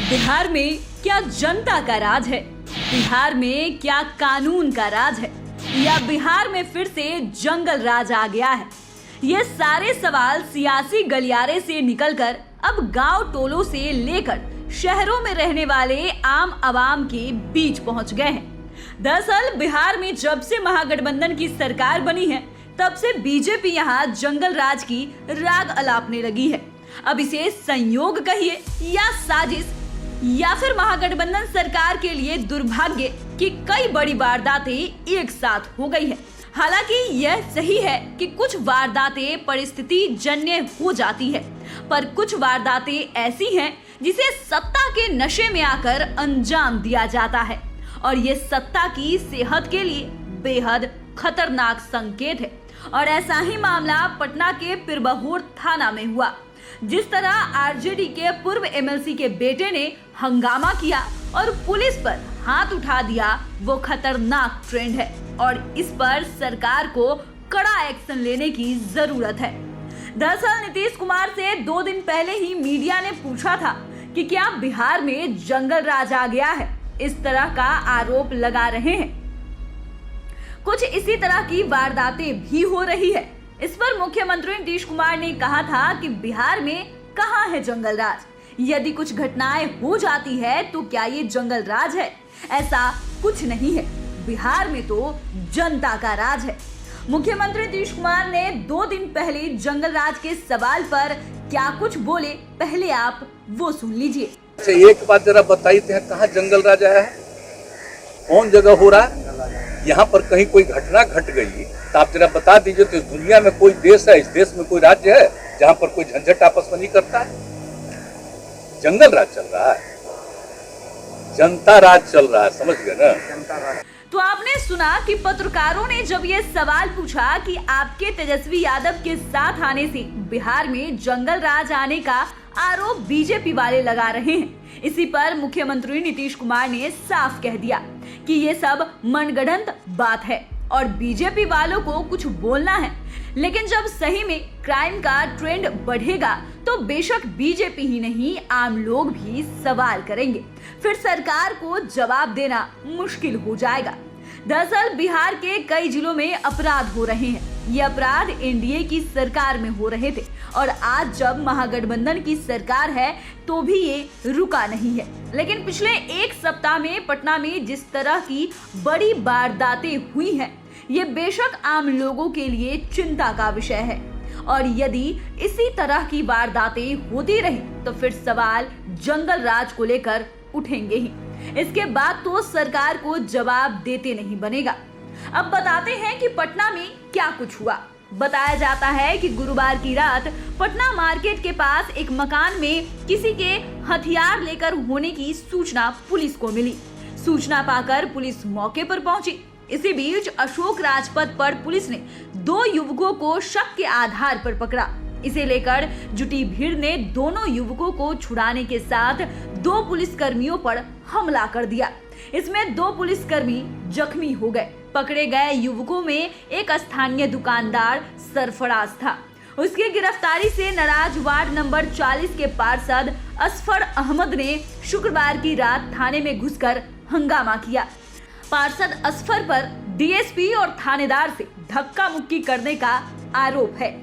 बिहार में क्या जनता का राज है? बिहार में क्या कानून का राज है? या बिहार में फिर से जंगल राज आ गया है? ये सारे सवाल सियासी गलियारे से निकलकर अब गांव टोलों से लेकर शहरों में रहने वाले आम आवाम के बीच पहुंच गए हैं। दरअसल बिहार में जब से महागठबंधन की सरकार बनी है, तब से बीजेपी यहां जंगल राज की राग अलापने लगी है। अब इसे संयोग कहिए या साजिश, या फिर महागठबंधन सरकार के लिए दुर्भाग्य कि कई बड़ी वारदातें एक साथ हो गई है। हालांकि यह सही है कि कुछ वारदातें परिस्थिति जन्य हो जाती है, पर कुछ वारदातें ऐसी हैं जिसे सत्ता के नशे में आकर अंजाम दिया जाता है, और ये सत्ता की सेहत के लिए बेहद खतरनाक संकेत है। और ऐसा ही मामला पटना के पिरबहुर थाना में हुआ। जिस तरह आरजेडी के पूर्व एमएलसी के बेटे ने हंगामा किया और पुलिस पर हाथ उठा दिया, वो खतरनाक ट्रेंड है और इस पर सरकार को कड़ा एक्शन लेने की जरूरत है। दरअसल नीतीश कुमार से 2 दिन पहले ही मीडिया ने पूछा था कि क्या बिहार में जंगल राज आ गया है। इस तरह का आरोप लगा रहे हैं। कुछ इसी तरह की वारदातें भी हो रही है। इस पर मुख्यमंत्री नीतीश कुमार ने कहा था कि बिहार में कहां है जंगल राज? यदि कुछ घटनाएं हो जाती है तो क्या ये जंगल राज है? ऐसा कुछ नहीं है। बिहार में तो जनता का राज है। मुख्यमंत्री नीतीश कुमार ने 2 दिन पहले जंगल राज के सवाल पर क्या कुछ बोले, पहले आप वो सुन लीजिए। अच्छा, एक बात जरा बताइए, कहाँ जंगल राज आया है? कौन जगह हो रहा है? यहाँ पर कहीं कोई घटना घट गई तो आप जरा बता दीजिए। तो इस दुनिया में कोई देश है, इस देश में कोई राज्य है जहाँ पर कोई झंझट आपस में नहीं करता है? जंगल राज चल रहा है, जनता राज चल रहा है, समझ गए ना? तो आपने सुना कि पत्रकारों ने जब ये सवाल पूछा कि आपके तेजस्वी यादव के साथ आने से बिहार में जंगल राज आने का आरोप बीजेपी वाले लगा रहे हैं, इसी पर मुख्यमंत्री नीतीश कुमार ने साफ कह दिया कि ये सब मनगढ़ंत बात है और बीजेपी वालों को कुछ बोलना है। लेकिन जब सही में क्राइम का ट्रेंड बढ़ेगा तो बेशक बीजेपी ही नहीं, आम लोग भी सवाल करेंगे। फिर सरकार को जवाब देना मुश्किल हो जाएगा। दरअसल बिहार के कई जिलों में अपराध हो रहे हैं। ये अपराध एनडीए की सरकार में हो रहे थे और आज जब महागठबंधन की सरकार है तो भी ये रुका नहीं है। लेकिन पिछले 1 सप्ताह में पटना में जिस तरह की बड़ी वारदातें हुई हैं, ये बेशक आम लोगों के लिए चिंता का विषय है। और यदि इसी तरह की वारदातें होती रही तो फिर सवाल जंगल राज को लेकर उठेंगे ही। इसके बाद तो सरकार को जवाब देते नहीं बनेगा। अब बताते हैं कि पटना में क्या कुछ हुआ। बताया जाता है कि गुरुवार की रात पटना मार्केट के पास एक मकान में किसी के हथियार लेकर होने की सूचना पुलिस को मिली। सूचना पाकर पुलिस मौके पर पहुंची। इसी बीच अशोक राजपथ पर पुलिस ने 2 युवकों को शक के आधार पर पकड़ा। इसे लेकर जुटी भीड़ ने दोनों युवकों को छुड़ाने के साथ 2 पुलिसकर्मियों पर हमला कर दिया। इसमें 2 पुलिसकर्मी जख्मी हो गए। पकड़े गए युवकों में एक स्थानीय दुकानदार सरफराज था। उसकी गिरफ्तारी से नाराज वार्ड नंबर 40 के पार्षद असफर अहमद ने शुक्रवार की रात थाने में घुसकर हंगामा किया। पार्षद असफर पर डीएसपी और थानेदार से धक्का मुक्की करने का आरोप है।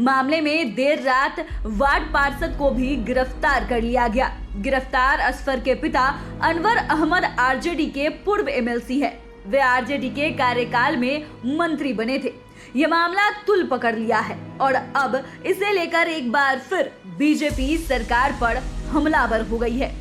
मामले में देर रात वार्ड पार्षद को भी गिरफ्तार कर लिया गया। गिरफ्तार असफर के पिता अनवर अहमद आरजेडी के पूर्व एमएलसी है। वे आरजेडी के कार्यकाल में मंत्री बने थे। ये मामला तुल पकड़ लिया है और अब इसे लेकर एक बार फिर बीजेपी सरकार पर हमलावर हो गई है।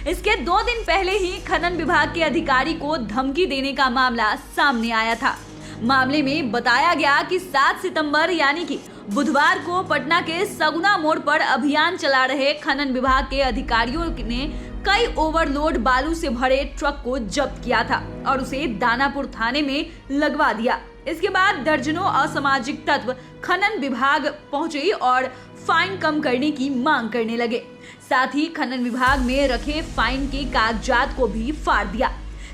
इसके 2 दिन पहले ही खनन विभाग के अधिकारी को धमकी देने का मामला सामने आया था। मामले में बताया गया कि 7 सितंबर यानी कि बुधवार को पटना के सगुना मोड़ पर अभियान चला रहे खनन विभाग के अधिकारियों ने कई ओवरलोड बालू से भरे ट्रक को जब्त किया था और उसे दानापुर थाने में लगवा दिया। इसके बाद दर्जनों असामाजिक तत्व खनन विभाग पहुंचे और फाइन कम करने की मांग करने लगे। साथ ही खनन विभाग में रखे फाइन के कागजात को भी फाड़ दिया।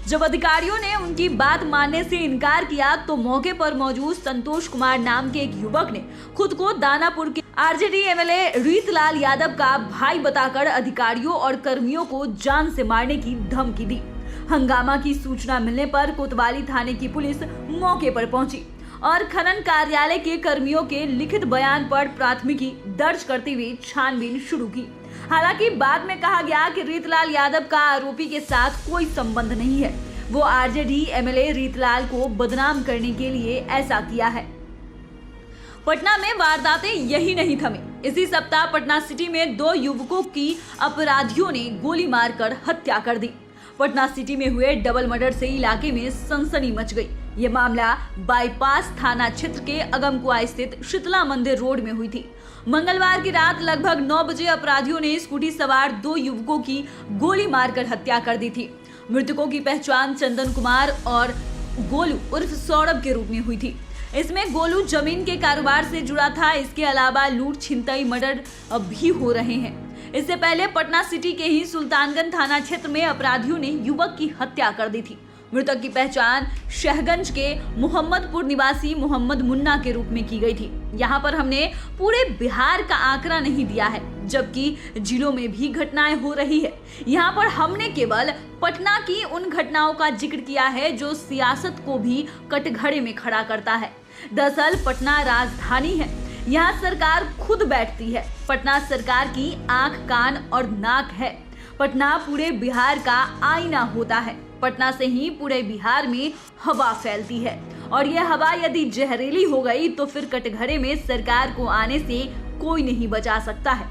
जब अधिकारियों ने उनकी बात मानने से इनकार किया तो मौके पर मौजूद संतोष कुमार नाम के एक युवक ने खुद को दानापुर के आरजेडी एमएलए रीतलाल यादव का भाई बताकर अधिकारियों और कर्मियों को जान से मारने की धमकी दी। हंगामा की सूचना मिलने पर कोतवाली थाने की पुलिस मौके पर पहुंची और खनन कार्यालय के कर्मियों के लिखित बयान पर प्राथमिकी दर्ज करते हुए छानबीन शुरू की। हालांकि बाद में कहा गया कि रीतलाल यादव का आरोपी के साथ कोई संबंध नहीं है, वो आरजेडी एमएलए रीतलाल को बदनाम करने के लिए ऐसा किया है। पटना में वारदातें यही नहीं थमी। इसी सप्ताह पटना सिटी में 2 युवकों की अपराधियों ने गोली मारकर हत्या कर दी। पटना सिटी में हुए डबल मर्डर से इलाके में सनसनी मच गई। ये मामला बाईपास थाना क्षेत्र के अगमकुआ स्थित शीतला मंदिर रोड में हुई थी। मंगलवार की रात लगभग 9 बजे अपराधियों ने स्कूटी सवार 2 युवकों की गोली मारकर हत्या कर दी थी। मृतकों की पहचान चंदन कुमार और गोलू उर्फ सौरभ के रूप में हुई थी। इसमें गोलू जमीन के कारोबार से जुड़ा था। इसके अलावा लूट, छिनतई, मर्डर भी हो रहे हैं। इससे पहले पटना सिटी के ही सुल्तानगंज थाना क्षेत्र में अपराधियों ने युवक की हत्या कर दी थी। मृतक की पहचान शहगंज के मोहम्मदपुर निवासी मोहम्मद मुन्ना के रूप में की गई थी। यहाँ पर हमने पूरे बिहार का आंकड़ा नहीं दिया है, जबकि जिलों में भी घटनाएं हो रही है। यहाँ पर हमने केवल पटना की उन घटनाओं का जिक्र किया है जो सियासत को भी कटघरे में खड़ा करता है। दरअसल पटना राजधानी है, यहाँ सरकार खुद बैठती है। पटना सरकार की आंख, कान और नाक है। पटना पूरे बिहार का आईना होता है। पटना से ही पूरे बिहार में हवा फैलती है और यह हवा यदि जहरीली हो गई तो फिर कटघरे में सरकार को आने से कोई नहीं बचा सकता है।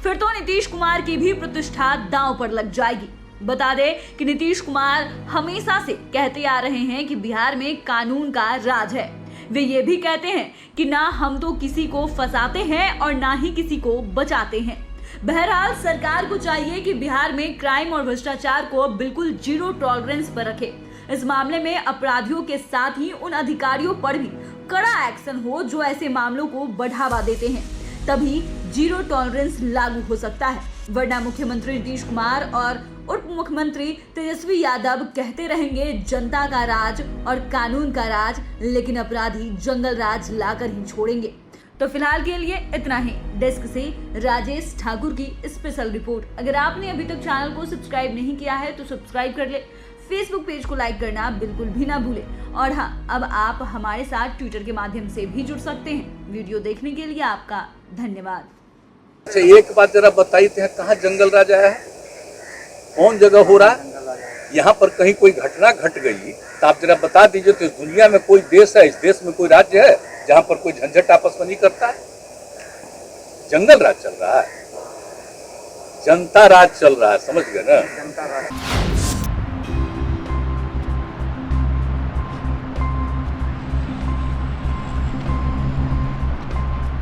फिर तो नीतीश कुमार की भी प्रतिष्ठा दांव पर लग जाएगी। बता दें कि नीतीश कुमार हमेशा से कहते आ रहे हैं कि बिहार में कानून का राज है। वे ये भी कहते हैं कि ना हम तो किसी को फंसाते हैं और ना ही किसी को बचाते हैं। बहरहाल सरकार को चाहिए कि बिहार में क्राइम और भ्रष्टाचार को बिल्कुल 0 टॉलरेंस पर रखे। इस मामले में अपराधियों के साथ ही उन अधिकारियों पर भी कड़ा एक्शन हो जो ऐसे मामलों को बढ़ावा देते हैं, तभी 0 टॉलरेंस लागू हो सकता है। वरना मुख्यमंत्री नीतीश कुमार और उप मुख्यमंत्री तेजस्वी यादव कहते रहेंगे जनता का राज और कानून का राज, लेकिन अपराधी जंगल राज लाकर ही छोड़ेंगे। तो फिलहाल के लिए इतना ही। डेस्क से राजेश ठाकुर की स्पेशल रिपोर्ट। अगर आपने अभी तक चैनल को सब्सक्राइब नहीं किया है तो सब्सक्राइब कर ले। फेसबुक पेज को लाइक करना बिल्कुल भी ना भूलें। और हाँ, अब आप हमारे साथ ट्विटर के माध्यम से भी जुड़ सकते हैं। वीडियो देखने के लिए आपका धन्यवाद। अच्छा, एक बात जरा बताइए, कहाँ जंगल राज आया है? कौन जगह हो रहा है? यहाँ पर कहीं कोई घटना घट गई तो आप जरा बता दीजिए। तो दुनिया में कोई देश है, इस देश में कोई राज्य है जहाँ पर कोई झंझट आपस में नहीं करता है? जंगल राज चल रहा है, जनता राज चल रहा है, समझ गए ना? जनता राज।